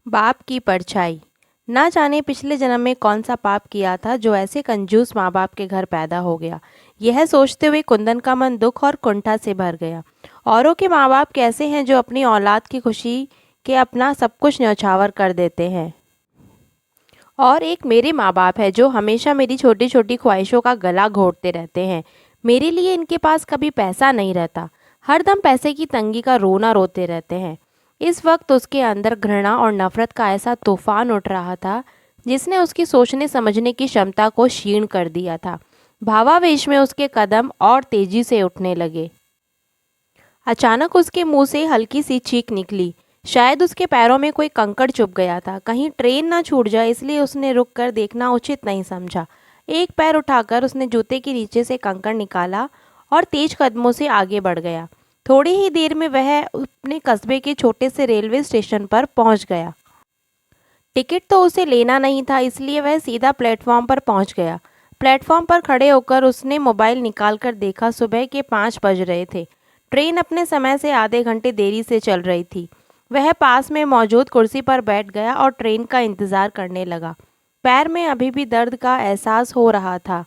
बाप की परछाई। ना जाने पिछले जन्म में कौन सा पाप किया था जो ऐसे कंजूस माँ बाप के घर पैदा हो गया। यह सोचते हुए कुंदन का मन दुख और कुंठा से भर गया। औरों के माँ बाप कैसे हैं जो अपनी औलाद की खुशी के अपना सब कुछ न्यौछावर कर देते हैं। और एक मेरे माँ बाप है जो हमेशा मेरी छोटी छोटी ख्वाहिशों का गला घोंटते रहते हैं। मेरे लिए इनके पास कभी पैसा नहीं रहता। हरदम पैसे की तंगी का रोना रोते रहते हैं। इस वक्त उसके अंदर घृणा और नफरत का ऐसा तूफान उठ रहा था जिसने उसकी सोचने समझने की क्षमता को क्षीण कर दिया था। भावावेश में उसके कदम और तेजी से उठने लगे। अचानक उसके मुंह से हल्की सी चीख निकली। शायद उसके पैरों में कोई कंकड़ चुभ गया था। कहीं ट्रेन ना छूट जाए इसलिए उसने रुक कर देखना उचित नहीं समझा। एक पैर उठाकर उसने जूते के नीचे से कंकड़ निकाला और तेज कदमों से आगे बढ़ गया। थोड़ी ही देर में वह अपने कस्बे के छोटे से रेलवे स्टेशन पर पहुंच गया। टिकट तो उसे लेना नहीं था इसलिए वह सीधा प्लेटफॉर्म पर पहुंच गया। प्लेटफॉर्म पर खड़े होकर उसने मोबाइल निकालकर देखा। सुबह के 5 बज रहे थे। ट्रेन अपने समय से आधे घंटे देरी से चल रही थी। वह पास में मौजूद कुर्सी पर बैठ गया और ट्रेन का इंतज़ार करने लगा। पैर में अभी भी दर्द का एहसास हो रहा था।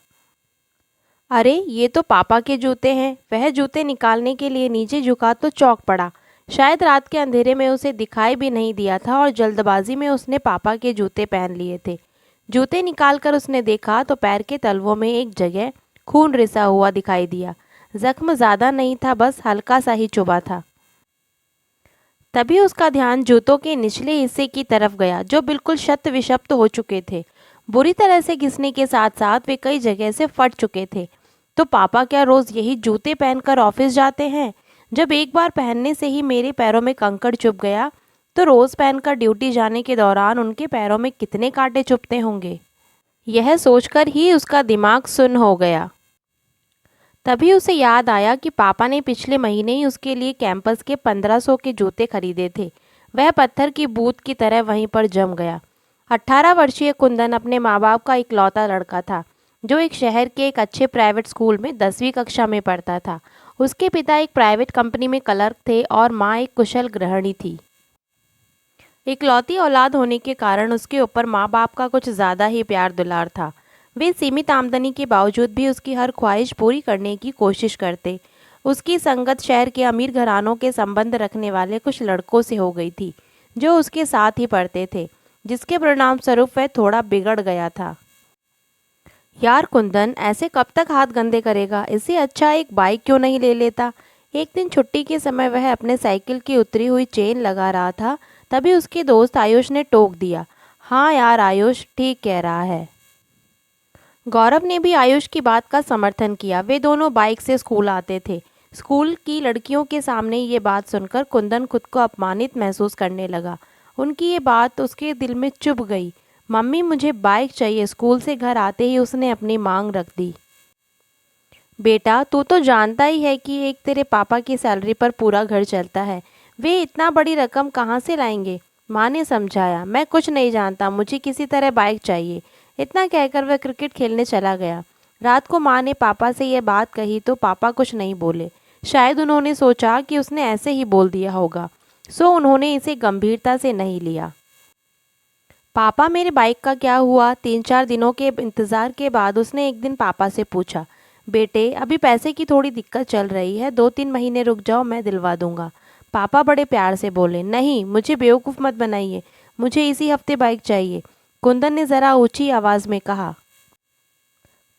अरे ये तो पापा के जूते हैं। वह जूते निकालने के लिए नीचे झुका तो चौंक पड़ा। शायद रात के अंधेरे में उसे दिखाई भी नहीं दिया था और जल्दबाजी में उसने पापा के जूते पहन लिए थे। जूते निकालकर उसने देखा तो पैर के तलवों में एक जगह खून रिसा हुआ दिखाई दिया। जख्म ज़्यादा नहीं था, बस हल्का सा ही चुभा था। तभी उसका ध्यान जूतों के निचले हिस्से की तरफ गया जो बिल्कुल शत विक्षत हो चुके थे। बुरी तरह से घिसने के साथ साथ वे कई जगह से फट चुके थे। तो पापा क्या रोज़ यही जूते पहनकर ऑफिस जाते हैं? जब एक बार पहनने से ही मेरे पैरों में कंकड़ चुभ गया तो रोज़ पहनकर ड्यूटी जाने के दौरान उनके पैरों में कितने कांटे चुभते होंगे। यह सोचकर ही उसका दिमाग सुन्न हो गया। तभी उसे याद आया कि पापा ने पिछले महीने ही उसके लिए कैंपस के 1500 के जूते खरीदे थे। वह पत्थर की बूंद की तरह वहीं पर जम गया। 18 वर्षीय कुंदन अपने माँ बाप का इकलौता लड़का था जो एक शहर के एक अच्छे प्राइवेट स्कूल में 10वीं कक्षा में पढ़ता था। उसके पिता एक प्राइवेट कंपनी में क्लर्क थे और माँ एक कुशल गृहिणी थी। इकलौती औलाद होने के कारण उसके ऊपर माँ बाप का कुछ ज़्यादा ही प्यार दुलार था। वे सीमित आमदनी के बावजूद भी उसकी हर ख्वाहिश पूरी करने की कोशिश करते। उसकी संगत शहर के अमीर घरानों के संबंध रखने वाले कुछ लड़कों से हो गई थी जो उसके साथ ही पढ़ते थे, जिसके परिणाम स्वरूप वह थोड़ा बिगड़ गया था। यार कुंदन, ऐसे कब तक हाथ गंदे करेगा? इससे अच्छा एक बाइक क्यों नहीं ले लेता? एक दिन छुट्टी के समय वह अपने साइकिल की उतरी हुई चेन लगा रहा था। तभी उसके दोस्त आयुष ने टोक दिया। हाँ यार आयुष ठीक कह रहा है। गौरव ने भी आयुष की बात का समर्थन किया। वे दोनों बाइक से स्कूल आते थे। स्कूल की लड़कियों के सामने ये बात सुनकर कुंदन खुद को अपमानित महसूस करने लगा। उनकी ये बात उसके दिल में चुभ गई। मम्मी मुझे बाइक चाहिए। स्कूल से घर आते ही उसने अपनी मांग रख दी। बेटा तू तो जानता ही है कि एक तेरे पापा की सैलरी पर पूरा घर चलता है। वे इतना बड़ी रकम कहाँ से लाएंगे? माँ ने समझाया। मैं कुछ नहीं जानता, मुझे किसी तरह बाइक चाहिए। इतना कहकर वह क्रिकेट खेलने चला गया। रात को माँ ने पापा से यह बात कही तो पापा कुछ नहीं बोले। शायद उन्होंने सोचा कि उसने ऐसे ही बोल दिया होगा, सो उन्होंने इसे गंभीरता से नहीं लिया। पापा मेरे बाइक का क्या हुआ? 3-4 दिनों के इंतज़ार के बाद उसने एक दिन पापा से पूछा। बेटे अभी पैसे की थोड़ी दिक्कत चल रही है, 2-3 महीने रुक जाओ, मैं दिलवा दूंगा। पापा बड़े प्यार से बोले। नहीं, मुझे बेवकूफ़ मत बनाइए, मुझे इसी हफ्ते बाइक चाहिए। कुंदन ने ज़रा ऊंची आवाज़ में कहा।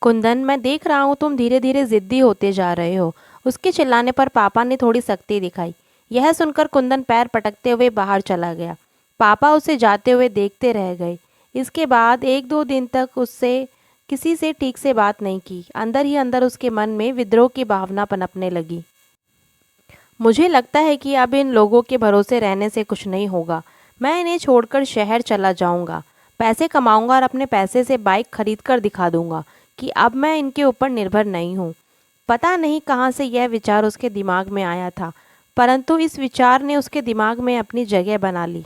कुंदन मैं देख रहा हूँ तुम धीरे धीरे ज़िद्दी होते जा रहे हो। उसके चिल्लाने पर पापा ने थोड़ी सख्ती दिखाई। यह सुनकर कुंदन पैर पटकते हुए बाहर चला गया। पापा उसे जाते हुए देखते रह गए। इसके बाद 1-2 दिन तक उससे किसी से ठीक से बात नहीं की। अंदर ही अंदर उसके मन में विद्रोह की भावना पनपने लगी। मुझे लगता है कि अब इन लोगों के भरोसे रहने से कुछ नहीं होगा। मैं इन्हें छोड़कर शहर चला जाऊंगा, पैसे कमाऊंगा और अपने पैसे से बाइक खरीद कर दिखा दूंगा कि अब मैं इनके ऊपर निर्भर नहीं हूँ। पता नहीं कहाँ से यह विचार उसके दिमाग में आया था, परंतु इस विचार ने उसके दिमाग में अपनी जगह बना ली।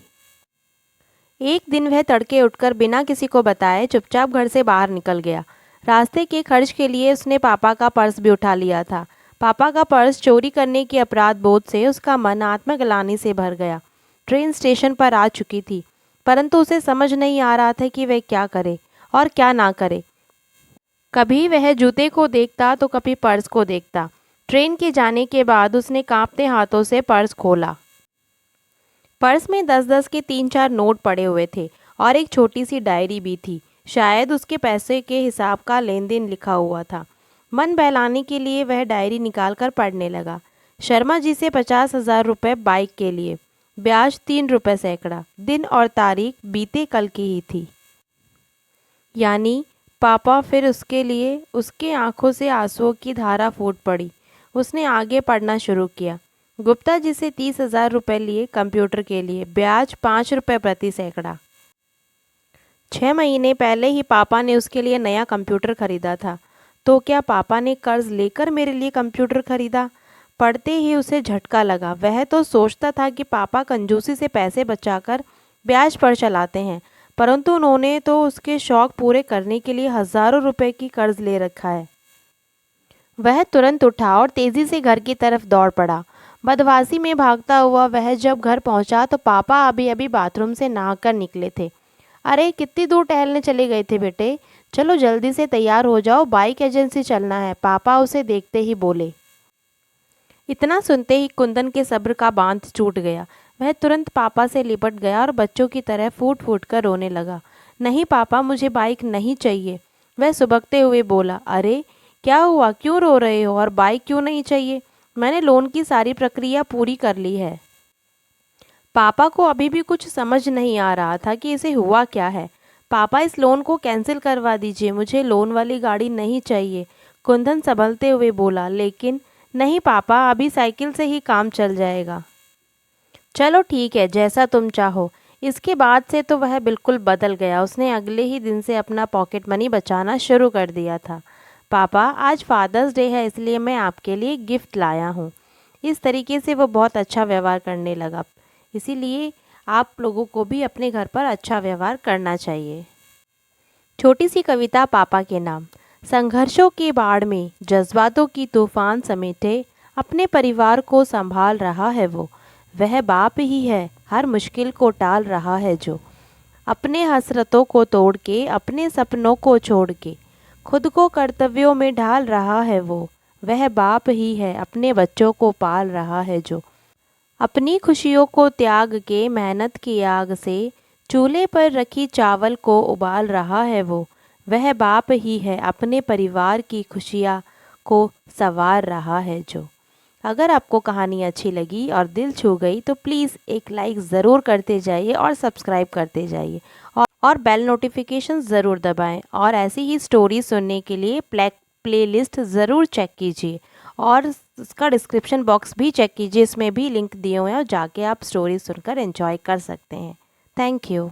एक दिन वह तड़के उठकर बिना किसी को बताए चुपचाप घर से बाहर निकल गया। रास्ते के खर्च के लिए उसने पापा का पर्स भी उठा लिया था। पापा का पर्स चोरी करने के अपराध बोध से उसका मन आत्मग्लानि से भर गया। ट्रेन स्टेशन पर आ चुकी थी। परंतु उसे समझ नहीं आ रहा था कि वह क्या करे और क्या ना करे। कभी वह जूते को देखता तो कभी पर्स को देखता। ट्रेन के जाने के बाद उसने कांपते हाथों से पर्स खोला। पर्स में 10-10 के 3-4 नोट पड़े हुए थे और एक छोटी सी डायरी भी थी। शायद उसके पैसे के हिसाब का लेन देन लिखा हुआ था। मन बहलाने के लिए वह डायरी निकालकर पढ़ने लगा। शर्मा जी से 50,000 रुपये बाइक के लिए, ब्याज 3 रुपये सैकड़ा, दिन और तारीख बीते कल की ही थी। यानी पापा, फिर उसके लिए उसके आंखों से आंसुओं की धारा फूट पड़ी। उसने आगे पढ़ना शुरू किया। गुप्ता जी से 30,000 रुपये लिए कंप्यूटर के लिए, ब्याज 5 रुपये प्रति सैकड़ा। 6 महीने पहले ही पापा ने उसके लिए नया कंप्यूटर खरीदा था। तो क्या पापा ने कर्ज लेकर मेरे लिए कंप्यूटर खरीदा? पढ़ते ही उसे झटका लगा। वह तो सोचता था कि पापा कंजूसी से पैसे बचाकर ब्याज पर चलाते हैं, परंतु उन्होंने तो उसके शौक पूरे करने के लिए हज़ारों रुपए की कर्ज ले रखा है। वह तुरंत उठा और तेज़ी से घर की तरफ दौड़ पड़ा। बदहवासी में भागता हुआ वह जब घर पहुंचा तो पापा अभी अभी बाथरूम से नहाकर निकले थे। अरे, कितनी दूर टहलने चले गए थे बेटे? चलो जल्दी से तैयार हो जाओ, बाइक एजेंसी चलना है, पापा उसे देखते ही बोले। इतना सुनते ही कुंदन के सब्र का बांध टूट गया। वह तुरंत पापा से लिपट गया और बच्चों की तरह फूट फूट कर रोने लगा। नहीं पापा, मुझे बाइक नहीं चाहिए, वह सुबकते हुए बोला। अरे क्या हुआ, क्यों रो रहे हो और बाइक क्यों नहीं चाहिए? मैंने लोन की सारी प्रक्रिया पूरी कर ली है। पापा को अभी भी कुछ समझ नहीं आ रहा था कि इसे हुआ क्या है। पापा, इस लोन को कैंसिल करवा दीजिए, मुझे लोन वाली गाड़ी नहीं चाहिए, कुंदन संभलते हुए बोला। लेकिन नहीं पापा, अभी साइकिल से ही काम चल जाएगा। चलो ठीक है, जैसा तुम चाहो। इसके बाद से तो वह बिल्कुल बदल गया। उसने अगले ही दिन से अपना पॉकेट मनी बचाना शुरू कर दिया था। पापा, आज फादर्स डे है, इसलिए मैं आपके लिए गिफ्ट लाया हूँ। इस तरीके से वो बहुत अच्छा व्यवहार करने लगा। इसीलिए आप लोगों को भी अपने घर पर अच्छा व्यवहार करना चाहिए। छोटी सी कविता पापा के नाम। संघर्षों की बाढ़ में जज्बातों की तूफान समेटे अपने परिवार को संभाल रहा है वो। वह बाप ही है, हर मुश्किल को टाल रहा है जो। अपने हसरतों को तोड़ के, अपने सपनों को छोड़ के, खुद को कर्तव्यों में ढाल रहा है वो। वह बाप ही है, अपने बच्चों को पाल रहा है जो। अपनी खुशियों को त्याग के, मेहनत की आग से चूल्हे पर रखी चावल को उबाल रहा है वो। वह बाप ही है, अपने परिवार की खुशियाँ को संवार रहा है जो। अगर आपको कहानी अच्छी लगी और दिल छू गई तो प्लीज़ एक लाइक ज़रूर करते जाइए और सब्सक्राइब करते जाइए और बेल नोटिफिकेशन ज़रूर दबाएं। और ऐसी ही स्टोरी सुनने के लिए प्लेलिस्ट ज़रूर चेक कीजिए और इसका डिस्क्रिप्शन बॉक्स भी चेक कीजिए, इसमें भी लिंक दिए हुए हैं और जाके आप स्टोरी सुनकर एंजॉय कर सकते हैं। Thank you.